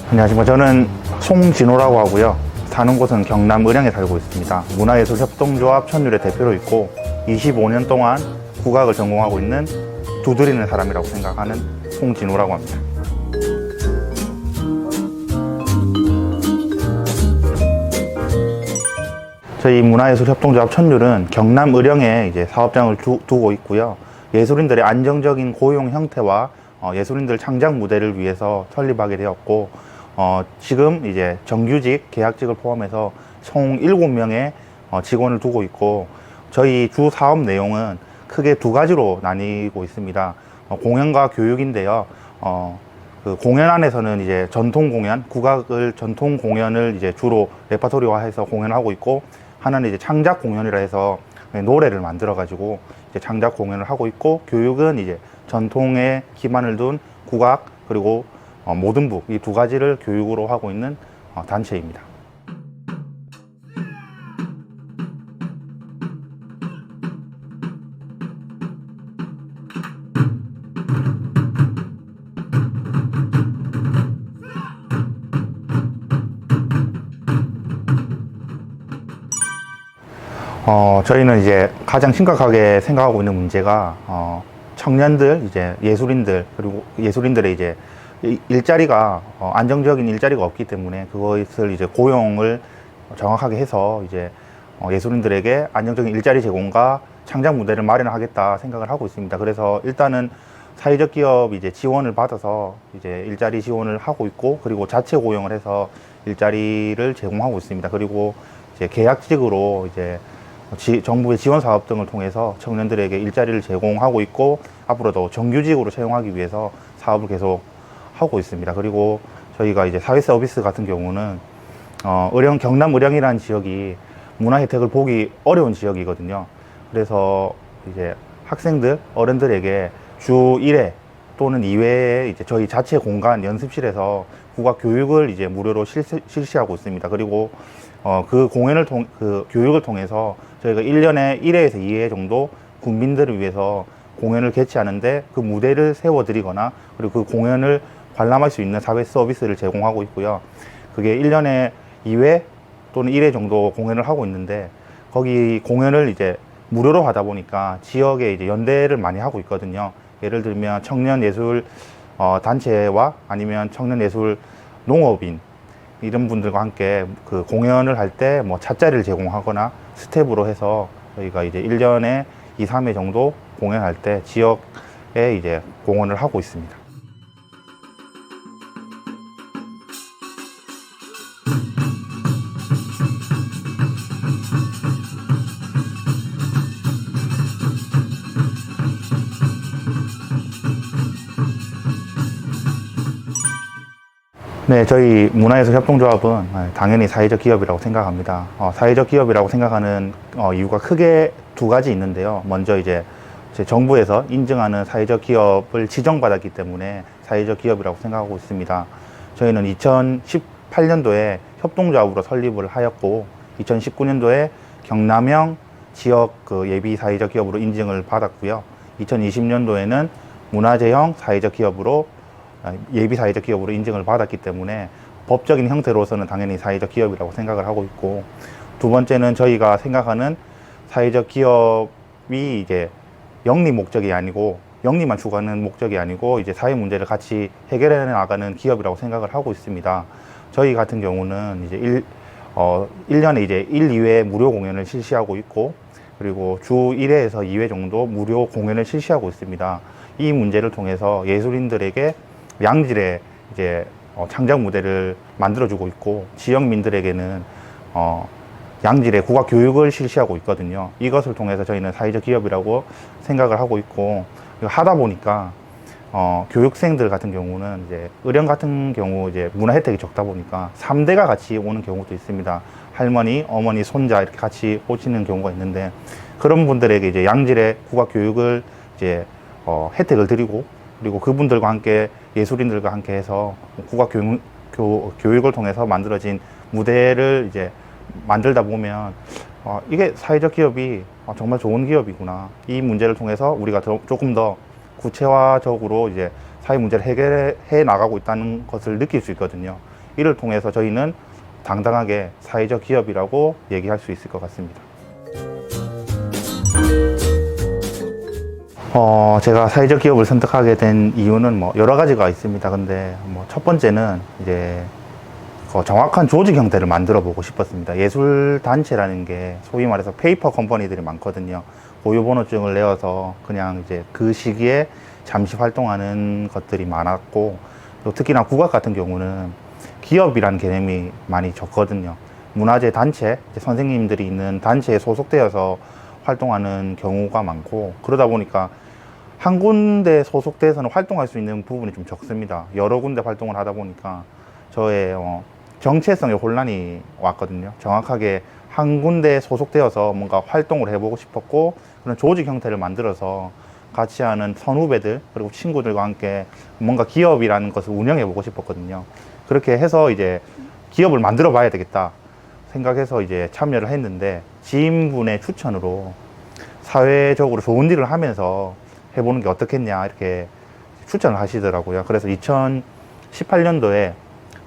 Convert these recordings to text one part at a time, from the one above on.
안녕하십니까. 저는 송진호라고 하고요. 사는 곳은 경남 의령에 살고 있습니다. 문화예술협동조합 천율의 대표로 있고 25년 동안 국악을 전공하고 있는 두드리는 사람이라고 생각하는 송진호라고 합니다. 저희 문화예술협동조합 천율은 경남 의령에 이제 사업장을 두고 있고요. 예술인들의 안정적인 고용 형태와 예술인들 창작 무대를 위해서 설립하게 되었고, 지금 이제 정규직, 계약직을 포함해서 총 7명의 직원을 두고 있고, 저희 주 사업 내용은 크게 두 가지로 나뉘고 있습니다. 공연과 교육인데요. 그 공연 안에서는 이제 전통 공연, 국악을 전통 공연을 이제 주로 레퍼토리화해서 공연하고 있고, 하나는 이제 창작 공연이라 해서 노래를 만들어 가지고 이제 창작 공연을 하고 있고, 교육은 이제 전통에 기반을 둔 국악 그리고 모든 북, 이 두 가지를 교육으로 하고 있는 단체입니다. 저희는 이제 가장 심각하게 생각하고 있는 문제가 청년들, 이제 예술인들, 그리고 예술인들의 이제 일자리가 안정적인 일자리가 없기 때문에 그것을 이제 고용을 정확하게 해서 이제 예술인들에게 안정적인 일자리 제공과 창작 무대를 마련하겠다 생각을 하고 있습니다. 그래서 일단은 사회적 기업 이제 지원을 받아서 이제 일자리 지원을 하고 있고, 그리고 자체 고용을 해서 일자리를 제공하고 있습니다. 그리고 이제 계약직으로 이제 정부의 지원 사업 등을 통해서 청년들에게 일자리를 제공하고 있고, 앞으로도 정규직으로 채용하기 위해서 사업을 계속 하고 있습니다. 그리고 저희가 이제 사회 서비스 같은 경우는 경남 의령이라는 지역이 문화 혜택을 보기 어려운 지역이거든요. 그래서 이제 학생들, 어른들에게 주 1회 또는 2회에 이제 저희 자체 공간 연습실에서 국악 교육을 이제 무료로 실시하고 있습니다. 그리고 그 교육을 통해서 저희가 1년에 1회에서 2회 정도 국민들을 위해서 공연을 개최하는데 그 무대를 세워드리거나, 그리고 그 공연을 관람할 수 있는 사회 서비스를 제공하고 있고요. 그게 1년에 2회 또는 1회 정도 공연을 하고 있는데, 거기 공연을 이제 무료로 하다 보니까 지역에 이제 연대를 많이 하고 있거든요. 예를 들면 청년예술 단체와 아니면 청년예술 농업인, 이런 분들과 함께 그 공연을 할 때 뭐 찻자리를 제공하거나 스텝으로 해서 저희가 이제 1년에 2, 3회 정도 공연할 때 지역에 이제 공헌을 하고 있습니다. 네, 저희 문화예술협동조합은 당연히 사회적 기업이라고 생각합니다. 사회적 기업이라고 생각하는 이유가 크게 두 가지 있는데요. 먼저 이제 정부에서 인증하는 사회적 기업을 지정받았기 때문에 사회적 기업이라고 생각하고 있습니다. 저희는 2018년도에 협동조합으로 설립을 하였고, 2019년도에 경남형 지역 예비 사회적 기업으로 인증을 받았고요. 2020년도에는 문화재형 사회적 기업으로 예비 사회적 기업으로 인증을 받았기 때문에 법적인 형태로서는 당연히 사회적 기업이라고 생각을 하고 있고, 두 번째는 저희가 생각하는 사회적 기업이 이제 영리 목적이 아니고, 영리만 추구하는 목적이 아니고 이제 사회 문제를 같이 해결해 나가는 기업이라고 생각을 하고 있습니다. 저희 같은 경우는 이제 1년에 이제 1, 2회 무료 공연을 실시하고 있고, 그리고 주 1회에서 2회 정도 무료 공연을 실시하고 있습니다. 이 문제를 통해서 예술인들에게 양질의 이제 창작 무대를 만들어주고 있고, 지역민들에게는 양질의 국악 교육을 실시하고 있거든요. 이것을 통해서 저희는 사회적 기업이라고 생각을 하고 있고, 하다 보니까 교육생들 같은 경우는 이제 의령 같은 경우 이제 문화 혜택이 적다 보니까 3대가 같이 오는 경우도 있습니다. 할머니, 어머니, 손자 이렇게 같이 오시는 경우가 있는데, 그런 분들에게 이제 양질의 국악 교육을 이제 혜택을 드리고, 그리고 그분들과 함께 예술인들과 함께 해서 국악 교육을 통해서 만들어진 무대를 이제 만들다 보면 이게 사회적 기업이 정말 좋은 기업이구나. 이 문제를 통해서 우리가 조금 더 구체화적으로 이제 사회 문제를 해결해 나가고 있다는 것을 느낄 수 있거든요. 이를 통해서 저희는 당당하게 사회적 기업이라고 얘기할 수 있을 것 같습니다. 제가 사회적 기업을 선택하게 된 이유는 뭐 여러 가지가 있습니다. 근데 뭐 첫 번째는 이제 정확한 조직 형태를 만들어 보고 싶었습니다. 예술 단체라는 게 소위 말해서 페이퍼 컴퍼니들이 많거든요. 고유번호증을 내어서 그냥 이제 그 시기에 잠시 활동하는 것들이 많았고, 또 특히나 국악 같은 경우는 기업이라는 개념이 많이 적거든요. 문화재 단체, 선생님들이 있는 단체에 소속되어서 활동하는 경우가 많고, 그러다 보니까 한 군데 소속돼서는 활동할 수 있는 부분이 좀 적습니다. 여러 군데 활동을 하다 보니까 저의 정체성에 혼란이 왔거든요. 정확하게 한 군데에 소속되어서 뭔가 활동을 해보고 싶었고, 그런 조직 형태를 만들어서 같이 하는 선후배들 그리고 친구들과 함께 뭔가 기업이라는 것을 운영해보고 싶었거든요. 그렇게 해서 이제 기업을 만들어 봐야 되겠다 생각해서 이제 참여를 했는데, 지인분의 추천으로 사회적으로 좋은 일을 하면서 해보는 게 어떻겠냐 이렇게 추천을 하시더라고요. 그래서 2018년도에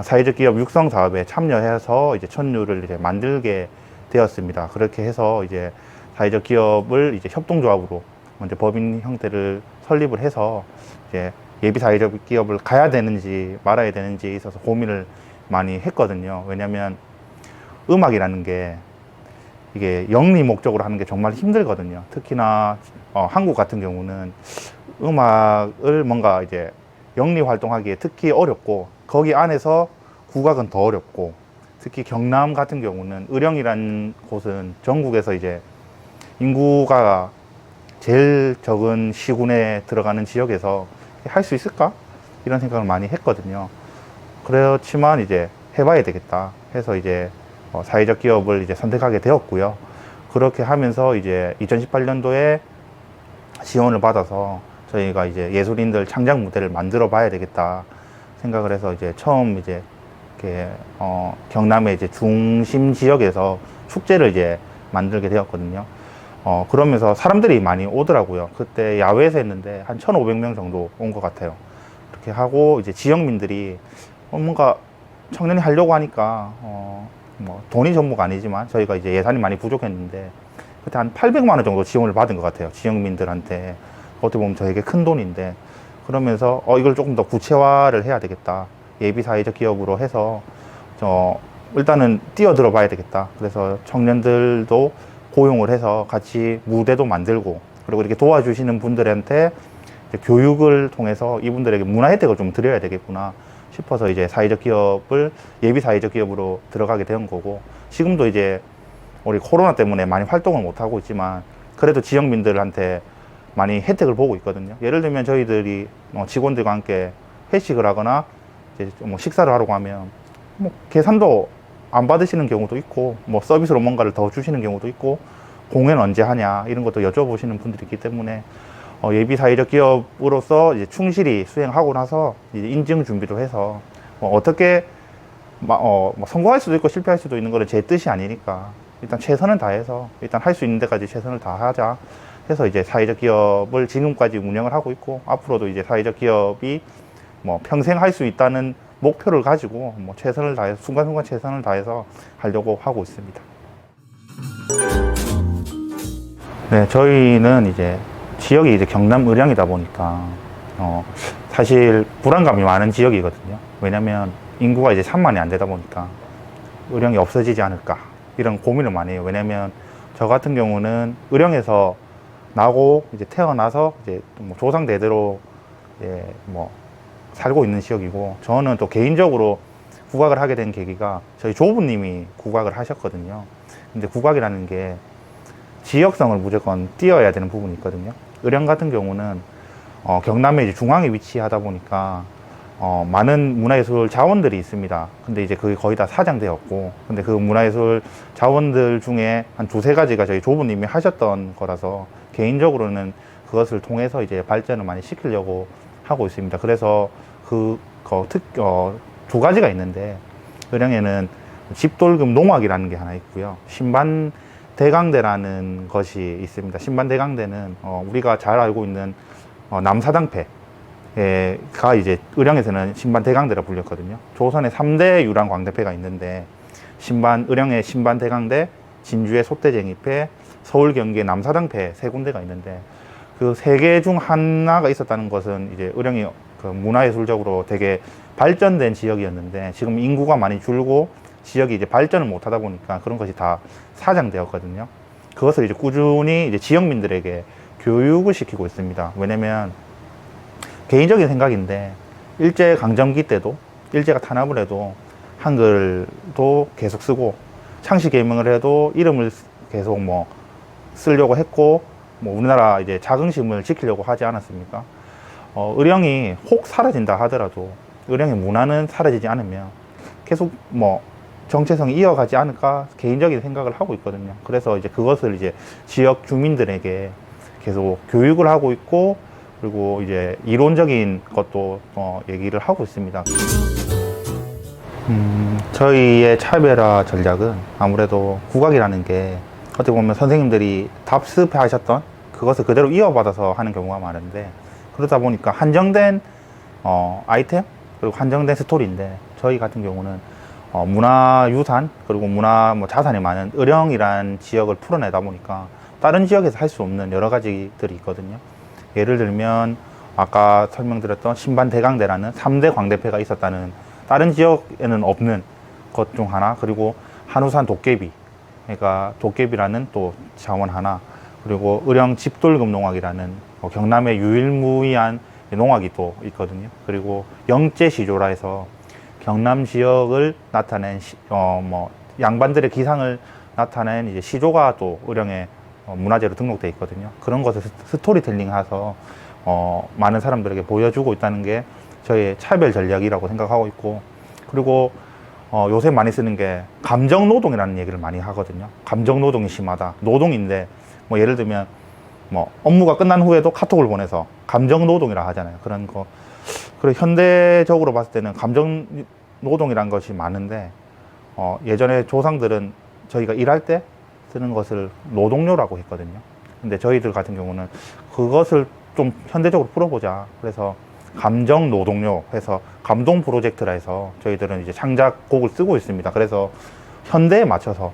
사회적 기업 육성 사업에 참여해서 이제 천류를 이제 만들게 되었습니다. 그렇게 해서 이제 사회적 기업을 이제 협동조합으로 먼저 법인 형태를 설립을 해서 이제 예비 사회적 기업을 가야 되는지 말아야 되는지에 있어서 고민을 많이 했거든요. 왜냐하면 음악이라는 게 이게 영리 목적으로 하는 게 정말 힘들거든요. 특히나 한국 같은 경우는 음악을 뭔가 이제 영리 활동하기에 특히 어렵고, 거기 안에서 국악은 더 어렵고, 특히 경남 같은 경우는 의령이라는 곳은 전국에서 이제 인구가 제일 적은 시군에 들어가는 지역에서 할 수 있을까? 이런 생각을 많이 했거든요. 그렇지만 이제 해봐야 되겠다 해서 이제 사회적 기업을 이제 선택하게 되었고요. 그렇게 하면서 이제 2018년도에 지원을 받아서 저희가 이제 예술인들 창작 무대를 만들어 봐야 되겠다 생각을 해서 이제 처음 이제 이렇게 경남의 이제 중심 지역에서 축제를 이제 만들게 되었거든요. 그러면서 사람들이 많이 오더라고요. 그때 야외에서 했는데 한 1,500명 정도 온 것 같아요. 그렇게 하고 이제 지역민들이 뭔가 청년이 하려고 하니까 뭐 돈이 전부가 아니지만 저희가 이제 예산이 많이 부족했는데 그때 한 800만 원 정도 지원을 받은 것 같아요. 지역민들한테. 어떻게 보면 저에게 큰 돈인데, 그러면서 이걸 조금 더 구체화를 해야 되겠다. 예비 사회적 기업으로 해서 일단은 뛰어들어 봐야 되겠다. 그래서 청년들도 고용을 해서 같이 무대도 만들고, 그리고 이렇게 도와주시는 분들한테 이제 교육을 통해서 이분들에게 문화 혜택을 좀 드려야 되겠구나 싶어서 이제 사회적 기업을 예비 사회적 기업으로 들어가게 된 거고, 지금도 이제 우리 코로나 때문에 많이 활동을 못 하고 있지만 그래도 지역민들한테 많이 혜택을 보고 있거든요. 예를 들면 저희들이 직원들과 함께 회식을 하거나 이제 뭐 식사를 하려고 하면 뭐 계산도 안 받으시는 경우도 있고, 뭐 서비스로 뭔가를 더 주시는 경우도 있고, 공연 언제 하냐 이런 것도 여쭤보시는 분들이 있기 때문에 예비 사회적 기업으로서 이제 충실히 수행하고 나서 이제 인증 준비도 해서 어떻게 뭐 성공할 수도 있고 실패할 수도 있는 거는 제 뜻이 아니니까 일단 최선을 다해서 일단 할 수 있는 데까지 최선을 다하자 해서 이제 사회적 기업을 지금까지 운영을 하고 있고, 앞으로도 이제 사회적 기업이 뭐 평생 할 수 있다는 목표를 가지고 뭐 최선을 다해서 순간순간 최선을 다해서 하려고 하고 있습니다. 네, 저희는 이제 지역이 이제 경남 의령이다 보니까 사실 불안감이 많은 지역이거든요. 왜냐면 인구가 이제 3만이 안 되다 보니까 의령이 없어지지 않을까 이런 고민을 많이 해요. 왜냐면 저 같은 경우는 의령에서 나고 이제 태어나서 이제 뭐 조상 대대로 이제 뭐 살고 있는 지역이고, 저는 또 개인적으로 국악을 하게 된 계기가 저희 조부님이 국악을 하셨거든요. 근데 국악이라는 게 지역성을 무조건 띄어야 되는 부분이 있거든요. 의령 같은 경우는 경남의 이제 중앙에 위치하다 보니까 많은 문화예술 자원들이 있습니다. 근데 이제 그게 거의 다 사장되었고, 근데 그 문화예술 자원들 중에 한 두세 가지가 저희 조부님이 하셨던 거라서 개인적으로는 그것을 통해서 이제 발전을 많이 시키려고 하고 있습니다. 그래서 두 가지가 있는데, 의령에는 집돌금 농악이라는 게 하나 있고요. 신반대강대라는 것이 있습니다. 신반대강대는 우리가 잘 알고 있는 남사당패 가 이제 의령에서는 신반대강대라 불렸거든요. 조선의 3대 유랑 광대패가 있는데, 의령의 신반대강대, 진주의 솥대쟁이패, 서울 경기의 남사당패 세 군데가 있는데, 그 세 개 중 하나가 있었다는 것은 이제 의령이 그 문화예술적으로 되게 발전된 지역이었는데, 지금 인구가 많이 줄고 지역이 이제 발전을 못 하다 보니까 그런 것이 다 사장되었거든요. 그것을 이제 꾸준히 이제 지역민들에게 교육을 시키고 있습니다. 왜냐면 개인적인 생각인데, 일제 강점기 때도 일제가 탄압을 해도 한글도 계속 쓰고, 창씨 개명을 해도 이름을 계속 뭐 쓰려고 했고, 뭐 우리나라 이제 자긍심을 지키려고 하지 않았습니까? 의령이 혹 사라진다 하더라도 의령의 문화는 사라지지 않으면 계속 뭐 정체성이 이어가지 않을까 개인적인 생각을 하고 있거든요. 그래서 이제 그것을 이제 지역 주민들에게 계속 교육을 하고 있고, 그리고 이제 이론적인 것도 얘기를 하고 있습니다. 저희의 차별화 전략은 아무래도 국악이라는 게 어떻게 보면 선생님들이 답습하셨던 그것을 그대로 이어받아서 하는 경우가 많은데, 그러다 보니까 한정된 아이템 그리고 한정된 스토리인데, 저희 같은 경우는 문화유산 그리고 자산이 많은 의령이란 지역을 풀어내다 보니까 다른 지역에서 할 수 없는 여러 가지들이 있거든요. 예를 들면 아까 설명드렸던 신반대강대라는 3대 광대패가 있었다는, 다른 지역에는 없는 것 중 하나, 그리고 한우산 도깨비, 그러니까 도깨비라는 또 자원 하나, 그리고 의령 집돌금 농악이라는 경남의 유일무이한 농악이 또 있거든요. 그리고 영재시조라 해서 경남 지역을 나타낸 양반들의 기상을 나타낸 이제 시조가 또 의령에 문화재로 등록되어 있거든요. 그런 것을 스토리텔링해서 많은 사람들에게 보여주고 있다는 게 저희의 차별 전략이라고 생각하고 있고, 그리고 요새 많이 쓰는 게 감정노동이라는 얘기를 많이 하거든요. 감정노동이 심하다. 노동인데 뭐 예를 들면 뭐 업무가 끝난 후에도 카톡을 보내서 감정노동이라 하잖아요. 그런 거. 그리고 현대적으로 봤을 때는 감정노동이란 것이 많은데, 예전에 조상들은 저희가 일할 때 쓰는 것을 노동요라고 했거든요. 근데 저희들 같은 경우는 그것을 좀 현대적으로 풀어보자. 그래서 감정 노동요 해서 감동 프로젝트라 해서 저희들은 이제 창작곡을 쓰고 있습니다. 그래서 현대에 맞춰서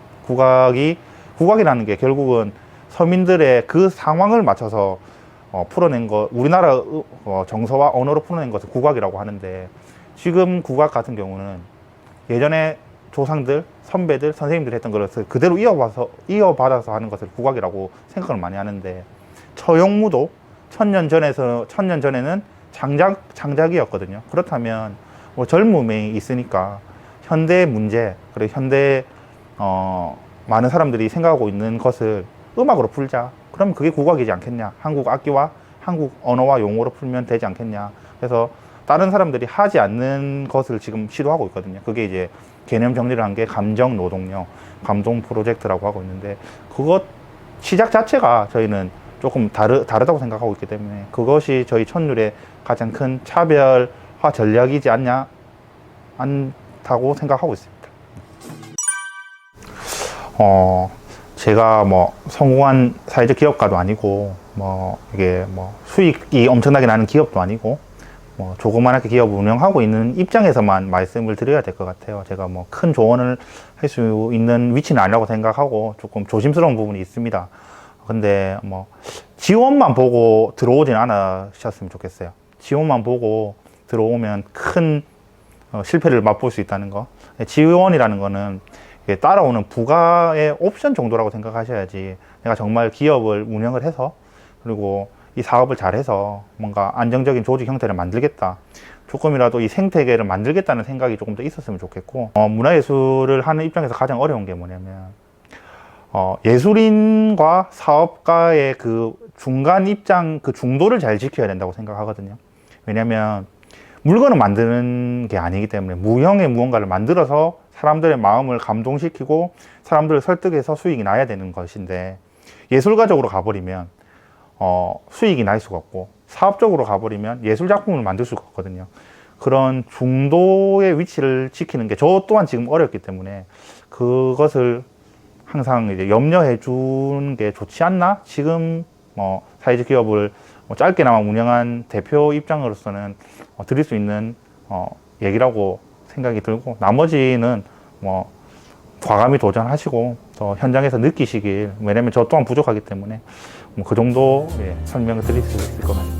국악이라는 게 결국은 서민들의 그 상황을 맞춰서 풀어낸 것, 우리나라 정서와 언어로 풀어낸 것을 국악이라고 하는데, 지금 국악 같은 경우는 예전에 조상들, 선배들, 선생님들이 했던 것을 그대로 이어받아서 하는 것을 국악이라고 생각을 많이 하는데, 처용무도 천년 전에는 창작이었거든요. 그렇다면 뭐 젊음이 있으니까 현대 문제, 그리고 현대 많은 사람들이 생각하고 있는 것을 음악으로 풀자. 그러면 그게 국악이지 않겠냐. 한국 악기와 한국 언어와 용어로 풀면 되지 않겠냐. 그래서 다른 사람들이 하지 않는 것을 지금 시도하고 있거든요. 그게 이제 개념 정리를 한 게 감정 노동요, 감동 프로젝트라고 하고 있는데, 그것 시작 자체가 저희는 조금 다르다고 생각하고 있기 때문에 그것이 저희 천율의 가장 큰 차별화 전략이지 않다고 생각하고 있습니다. 제가 뭐 성공한 사회적 기업가도 아니고, 이게 수익이 엄청나게 나는 기업도 아니고, 뭐 조그만하게 기업을 운영하고 있는 입장에서만 말씀을 드려야 될 것 같아요. 제가 뭐 큰 조언을 할 수 있는 위치는 아니라고 생각하고 조금 조심스러운 부분이 있습니다. 근데 뭐 지원만 보고 들어오진 않으셨으면 좋겠어요. 지원만 보고 들어오면 큰 실패를 맛볼 수 있다는 거. 지원이라는 거는 따라오는 부가의 옵션 정도라고 생각하셔야지, 내가 정말 기업을 운영을 해서 그리고 이 사업을 잘해서 뭔가 안정적인 조직 형태를 만들겠다, 조금이라도 이 생태계를 만들겠다는 생각이 조금 더 있었으면 좋겠고, 문화예술을 하는 입장에서 가장 어려운 게 뭐냐면 예술인과 사업가의 그 중간 입장, 그 중도를 잘 지켜야 된다고 생각하거든요. 왜냐면 물건을 만드는 게 아니기 때문에 무형의 무언가를 만들어서 사람들의 마음을 감동시키고 사람들을 설득해서 수익이 나야 되는 것인데, 예술가적으로 가버리면 수익이 날 수가 없고, 사업적으로 가버리면 예술 작품을 만들 수가 없거든요. 그런 중도의 위치를 지키는 게 저 또한 지금 어렵기 때문에 그것을 항상 이제 염려해 주는 게 좋지 않나? 지금 사회적 기업을 짧게나마 운영한 대표 입장으로서는 드릴 수 있는 얘기라고 생각이 들고, 나머지는 뭐 과감히 도전하시고 더 현장에서 느끼시길, 왜냐면 저 또한 부족하기 때문에 뭐 그 정도 설명을 드릴 수 있을 것 같습니다.